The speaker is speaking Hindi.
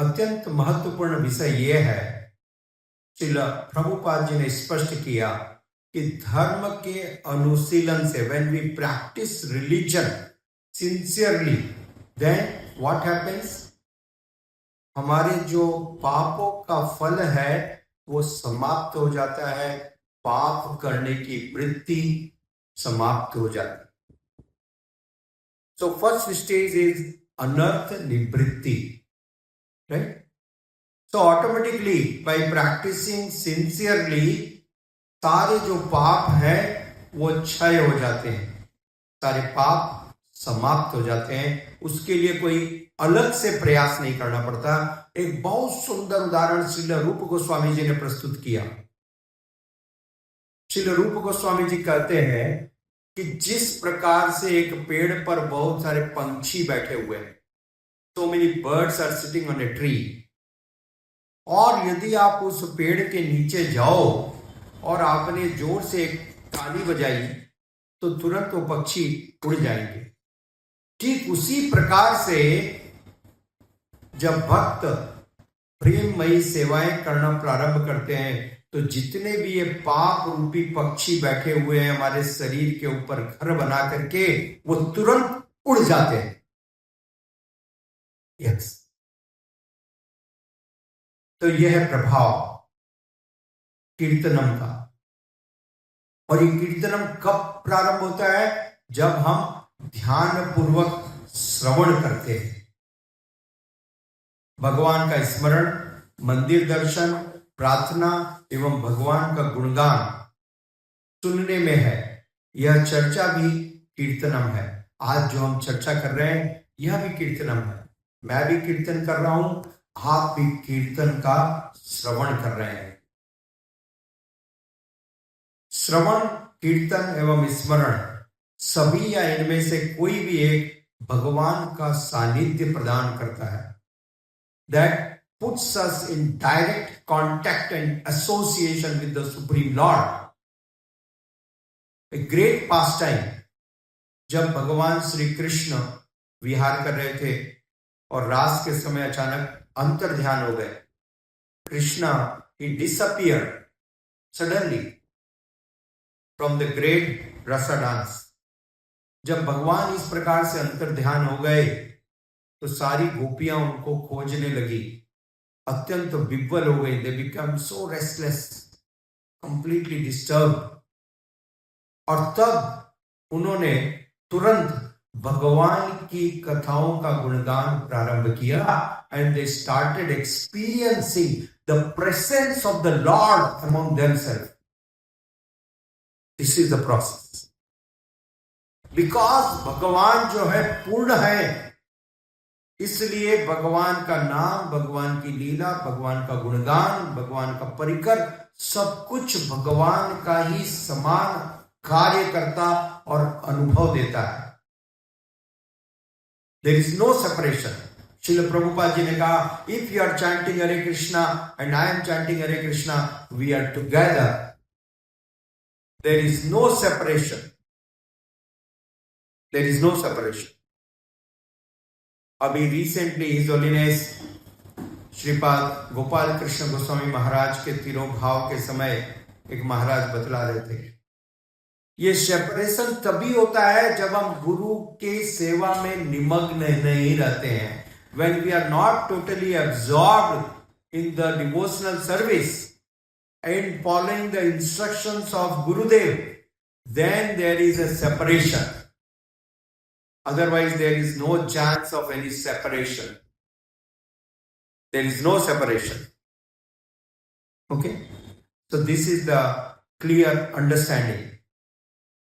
अत्यंत महत्वपूर्ण विषय यह है, श्रील प्रभुपाद जी ने स्पष्ट किया कि धर्म के अनुशीलन से, when we practice religion sincerely, then what happens, हमारे जो पापों का फल है वो समाप्त हो जाता है, पाप करने की वृत्ति समाप्त हो जाती है। सो फर्स्ट स्टेज इज अनर्थ निवृत्ति, right? So automatically by practicing sincerely, सारे जो पाप है वो क्षय हो जाते हैं, सारे पाप समाप्त हो जाते हैं। उसके लिए कोई अलग से प्रयास नहीं करना पड़ता। एक बहुत सुंदर उदाहरण श्रील रूप गोस्वामी जी ने प्रस्तुत किया। श्रील रूप गोस्वामी जी कहते हैं कि जिस प्रकार से एक पेड़ पर बहुत सारे पंछी बैठे हुए हैं, so many birds are sitting on a tree, और यदि आप उस पेड़ के नीचे जाओ और आपने जोर से एक ताली बजाई तो तुरंत वो पक्षी उड़ जाएंगे। ठीक उसी प्रकार से जब भक्त प्रेममयी सेवाएं करना प्रारंभ करते हैं तो जितने भी ये पाप रूपी पक्षी बैठे हुए हैं हमारे शरीर के ऊपर घर बना करके, वो तुरंत उड़ जाते हैं। यस, तो यह है प्रभाव कीर्तनम का। और ये कीर्तनम कब प्रारंभ होता है? जब हम ध्यान पूर्वक श्रवण करते हैं। भगवान का स्मरण, मंदिर दर्शन, प्रार्थना एवं भगवान का गुणगान सुनने में है। यह चर्चा भी कीर्तनम है। आज जो हम चर्चा कर रहे हैं यह भी कीर्तनम है। मैं भी कीर्तन कर रहा हूं, आप भी कीर्तन का श्रवण कर रहे हैं। श्रवण, कीर्तन एवं स्मरण सभी या इनमें से कोई भी एक भगवान का सानिध्य प्रदान करता है। That puts us in direct contact and association with the Supreme Lord. A great pastime, जब भगवान श्री कृष्ण विहार कर रहे थे और रास के समय अचानक अंतर ध्यान हो गए। Krishna he disappeared suddenly from the great rasa dance. जब भगवान इस प्रकार से अंतर ध्यान हो गए तो सारी गोपियां उनको खोजने लगी, अत्यंत विह्वल हो गई। They become so restless, completely disturbed. और तब उन्होंने तुरंत भगवान की कथाओं का गुणगान प्रारंभ किया and they started experiencing the presence of the Lord among themselves. This is the process. Because भगवान जो है पूर्ण है, इसलिए भगवान का नाम, भगवान की लीला, भगवान का गुणगान, भगवान का परिकर सब कुछ भगवान का ही समान कार्य करता और अनुभव देता है। There is no separation. Srila Prabhupada ji ने कहा, if you are chanting Hare Krishna and I am chanting Hare Krishna, we are together. There is no separation. There is no separation. अभी recently His Holiness Shripad Gopal Krishna Goswami महाराज के तिरोभाव के समय एक महाराज बतला रहे थे, ये सेपरेशन तभी होता है जब हम गुरु के सेवा में निमग्न नहीं रहते हैं। When we are not totally absorbed in the devotional service and following the instructions of Gurudev, then there is a separation. Otherwise, there is no chance of any separation. There is no separation. Okay? So this is the clear understanding.